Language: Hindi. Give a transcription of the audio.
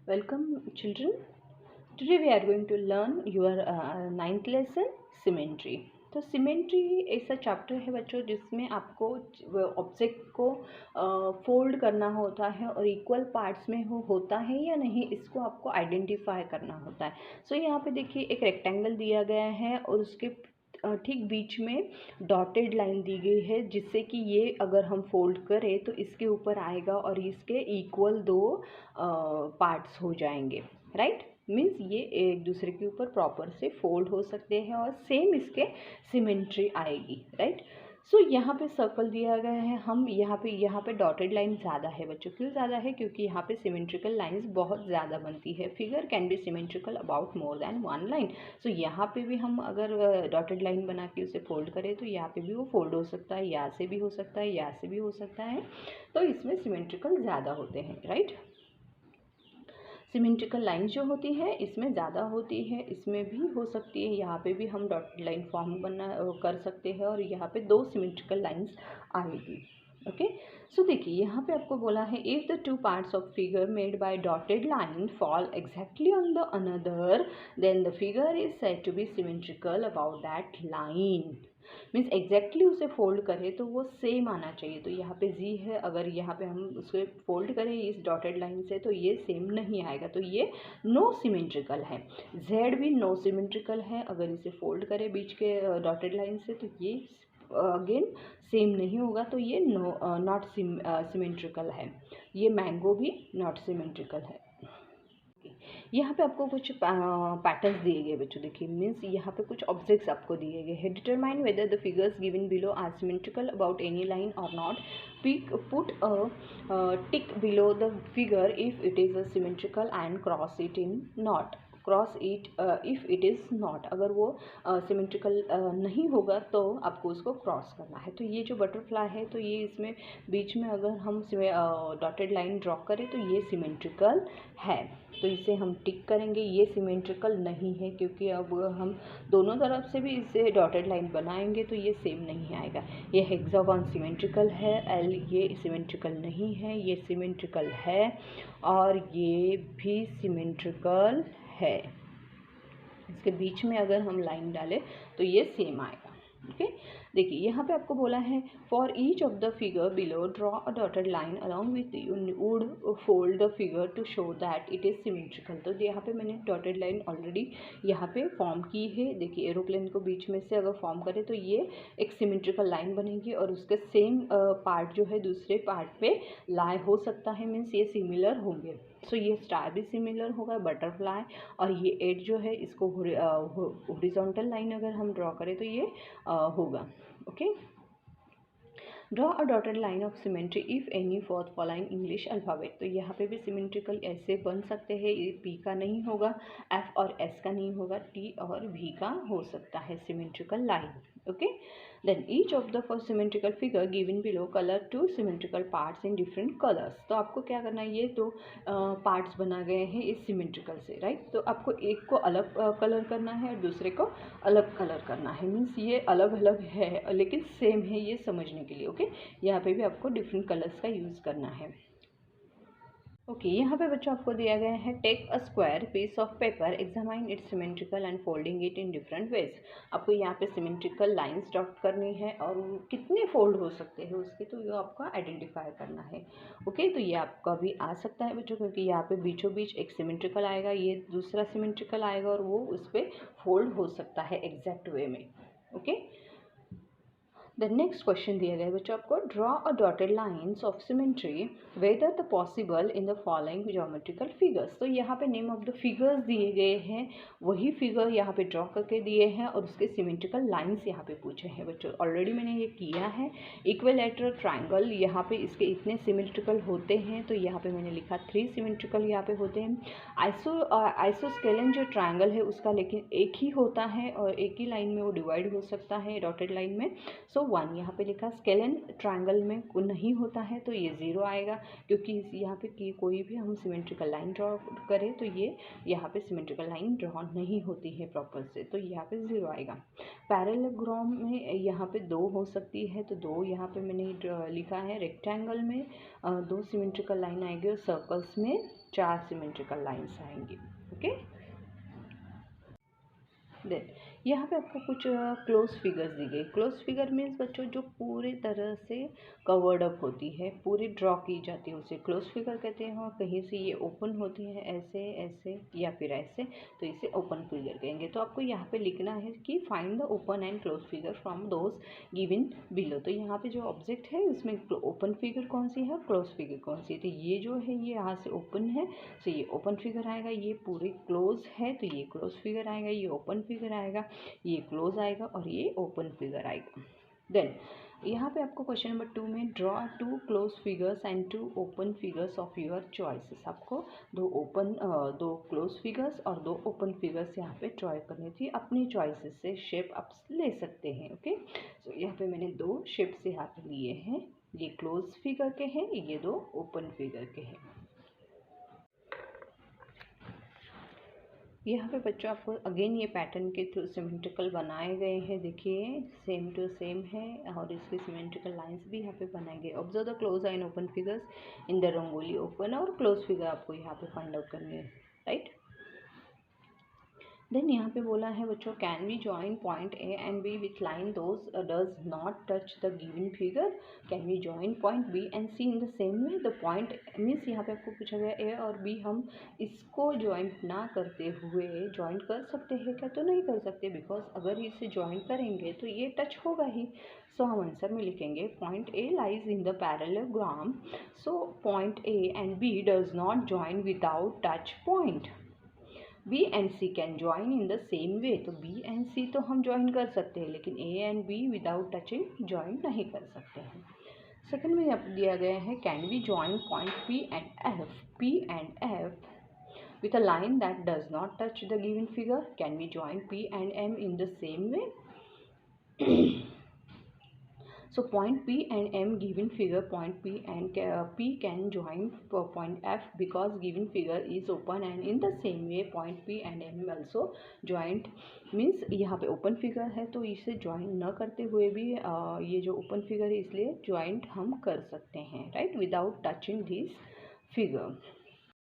Welcome children. Today we are going to learn your ninth lesson symmetry. तो सिमेट्री ऐसा चैप्टर है बच्चों जिसमें आपको ऑब्जेक्ट को फोल्ड करना होता है और इक्वल पार्ट्स में होता है या नहीं, इसको आपको आइडेंटिफाई करना होता है. सो यहाँ पे देखिए एक रेक्टेंगल दिया गया है और उसके ठीक बीच में डॉटेड लाइन दी गई है, जिससे कि ये अगर हम फोल्ड करें तो इसके ऊपर आएगा और इसके इक्वल दो पार्ट्स हो जाएंगे. राइट, मीन्स ये एक दूसरे के ऊपर प्रॉपर से फोल्ड हो सकते हैं और सेम इसके सिमेट्री आएगी. राइट, सो यहाँ पे सर्कल दिया गया है. हम यहाँ पे डॉटेड लाइन ज़्यादा है बच्चों. क्यों ज़्यादा है? क्योंकि यहाँ पे सिमेट्रिकल लाइंस बहुत ज़्यादा बनती है. Figure can be symmetrical about more than one line. So यहाँ पे भी हम अगर डॉटेड लाइन बना के उसे फोल्ड करें तो यहाँ पे भी वो फोल्ड हो सकता है, यहाँ से भी हो सकता है, यहाँ से भी हो सकता है. तो इसमें सिमेट्रिकल ज़्यादा होते हैं. राइट, सिमेट्रिकल लाइन जो होती है इसमें ज़्यादा होती है, इसमें भी हो सकती है. यहाँ पे भी हम डॉटेड लाइन फॉर्म कर सकते हैं और यहाँ पे दो सिमेट्रिकल लाइंस आएगी. ओके, सो देखिए यहाँ पे आपको बोला है if the two parts of figure made by dotted line fall exactly on the another then the figure is said to be symmetrical about that line. Means exactly उसे फोल्ड करें तो वो सेम आना चाहिए. तो यहाँ पे जी है, अगर यहाँ पे हम उसे फोल्ड करें इस डॉटेड लाइन से तो ये सेम नहीं आएगा, तो ये नो सिमेट्रिकल है. जेड भी नो सिमेट्रिकल है. अगर इसे फोल्ड करें बीच के डॉटेड लाइन से तो ये अगेन सेम नहीं होगा, तो ये नॉट सिमेट्रिकल है. ये मैंगो भी नॉट सिमेट्रिकल है. यहाँ पे आपको कुछ पैटर्न्स दिए गए बच्चों. देखिए मीन्स यहाँ पे कुछ ऑब्जेक्ट्स आपको दिए गए हैं. Determine whether the figures given below are symmetrical about any line or not. Put a tick below the figure if it is a symmetrical and cross it in not. Cross it if it is not. अगर वो सिमेट्रिकल नहीं होगा तो आपको उसको क्रॉस करना है. तो ये जो बटरफ्लाई है तो ये इसमें बीच में अगर हम डॉटेड लाइन ड्रॉ करें तो ये सिमेट्रिकल है. तो इसे हम टिक करेंगे. ये सिमेट्रिकल नहीं है क्योंकि अब हम दोनों तरफ से भी इसे डॉटेड लाइन बनाएंगे तो ये सेम नहीं आएगा. ये हेक्सागन सिमेट्रिकल है. एल ये सिमेट्रिकल नहीं है, ये सिमेट्रिकल है और ये भी सिमेट्रिकल है. इसके बीच में अगर हम लाइन डालें तो ये सेम आएगा. ओके, देखिए यहाँ पे आपको बोला है for each of the figure below draw a dotted line along with would fold the figure to show that it is symmetrical. तो यहाँ पे मैंने डॉटेड लाइन ऑलरेडी यहाँ पे फॉर्म की है. देखिए एरोप्लेन को बीच में से अगर फॉर्म करें तो ये एक सिमेट्रिकल लाइन बनेगी और उसके सेम पार्ट जो है दूसरे पार्ट पे लाई हो सकता है. मीन्स ये सिमिलर होंगे. सो ये स्टार भी सिमिलर होगा, बटरफ्लाई, और ये एड जो है इसको हॉरिजॉन्टल लाइन अगर हम ड्रॉ करें तो ये होगा. Okay, draw a dotted line of symmetry if any for following English alphabet. तो यहाँ पे भी सिमेट्रिकल ऐसे बन सकते हैं. ये पी का नहीं होगा, एफ और एस का नहीं होगा, टी और वी का हो सकता है symmetrical line. Okay, then each of the first symmetrical figure given below colour two symmetrical parts in different colours. तो आपको क्या करना है, ये दो पार्ट्स बना गए हैं इस सिमेट्रिकल से. राइट, तो आपको एक को अलग कलर करना है और दूसरे को अलग कलर करना है. मीन्स ये अलग अलग है लेकिन सेम है, ये समझने के लिए. ओके, यहाँ पे भी आपको डिफरेंट कलर्स का यूज़ करना है. ओके, यहाँ पे बच्चों आपको दिया गया है take a square piece of paper, examine its symmetrical and folding it in different ways. आपको यहाँ पे सिमेट्रिकल लाइंस ड्रॉ करनी है और कितने फोल्ड हो सकते हैं उसके, तो ये आपको आइडेंटिफाई करना है. ओके, तो ये आपका भी आ सकता है बच्चों क्योंकि यहाँ पे बीचों बीच एक सिमेट्रिकल आएगा, ये दूसरा सिमेट्रिकल आएगा और वो उस पर फोल्ड हो सकता है एग्जैक्ट वे में. ओके, द नेक्स्ट क्वेश्चन दिया गया है बच्चों आपको draw a dotted lines of symmetry whether the possible in the following geometrical figures. तो यहाँ पे नेम ऑफ द फिगर्स दिए गए हैं, वही फिगर यहाँ पे ड्रॉ करके दिए हैं और उसके सिमेट्रिकल लाइंस यहाँ पे पूछे हैं बच्चों. ऑलरेडी मैंने ये किया है. इक्विलैटरल ट्राइंगल, यहाँ पे इसके इतने सिमेट्रिकल होते हैं तो यहाँ पे मैंने लिखा 3 सिमेट्रिकल यहाँ पे होते हैं. आइसोस्केलन जो ट्राइंगल है उसका लेकिन एक ही होता है और एक ही लाइन में वो डिवाइड हो सकता है डॉटेड लाइन में. सो 1 यहाँ पे लिखा. स्केलन ट्रायंगल में नहीं होता है तो ये 0 आएगा क्योंकि यहाँ पे कोई भी हम सिमेट्रिकल लाइन ड्रॉ करें तो ये यहाँ पे सिमेट्रिकल लाइन ड्रॉ नहीं होती है प्रॉपर से, तो यहाँ पे 0 आएगा. पैरेललोग्राम में यहाँ पे 2 हो सकती है तो 2 यहाँ पे मैंने लिखा है. रेक्टेंगल में 2 सिमेट्रिकल लाइन आएगी और सर्कल्स में 4 सिमेट्रिकल लाइंस आएंगी। ओके, देन यहाँ पे आपको कुछ क्लोज फिगर्स दी गई। क्लोज फिगर मीन्स बच्चों जो पूरी तरह से कवर्ड अप होती है, पूरी ड्रॉ की जाती है, उसे क्लोज फिगर कहते हैं। और कहीं से ये ओपन होती है ऐसे ऐसे या फिर ऐसे, तो इसे ओपन फिगर कहेंगे। तो आपको यहाँ पे लिखना है कि find the open and close figure from those given below. तो यहाँ पे जो ऑब्जेक्ट है उसमें ओपन फिगर कौन सी है, क्लोज फिगर कौन सी है। तो ये जो है ये यहाँ से ओपन है, तो ये ओपन फिगर आएगा। ये पूरी क्लोज है तो ये क्लोज फिगर आएगा। ये ओपन फिगर आएगा, ये क्लोज आएगा और ये ओपन फिगर आएगा। देन यहाँ पे आपको क्वेश्चन नंबर 2 में draw 2 close figures and 2 open figures of your choices. आपको 2 क्लोज फिगर्स और 2 ओपन फिगर्स यहाँ पे ड्रॉ करनी थी। अपनी चॉइसेस से शेप आप ले सकते हैं। ओके, सो यहाँ पे मैंने 2 शेप्स यहाँ पे लिए हैं। ये क्लोज फिगर के हैं, ये 2 ओपन फिगर के हैं। यहाँ पे बच्चों आपको अगेन ये पैटर्न के थ्रू सिमेट्रिकल बनाए गए हैं। देखिए सेम टू सेम है और इसके सिमेट्रिकल लाइंस भी यहाँ पे बनाए गए। Observe the close and open figures in the rangoli. Open और क्लोज फिगर आपको यहाँ पे फाइंड आउट करनी है, राइट। देन यहाँ पे बोला है बच्चों can we join point A and B with line those does not touch the given figure. Can we join point B and C in the same way. The point means यहाँ पे आपको पूछा गया ए और बी हम इसको ज्वाइंट ना करते हुए ज्वाइंट कर सकते हैं क्या, तो नहीं कर सकते, बिकॉज अगर इसे ज्वाइंट करेंगे तो ये टच होगा ही। सो हम आंसर में लिखेंगे point A lies in the parallelogram, so point A and B does not join without touch point. B and C can join in the same way. तो बी एंड सी तो हम ज्वाइन कर सकते हैं, लेकिन A and B without touching join नहीं कर सकते हैं। सेकंड में अब दिया गया है can we join point P and F with a line that does not touch the given figure. Can we join P and M in the same way? So point P and M given figure, point P and P can join point F because given figure is open, and in the same way point P and M also joint means यहाँ पे open figure है तो इसे join न करते हुए भी ये जो open figure है इसलिए joint हम कर सकते हैं, right, without touching this figure.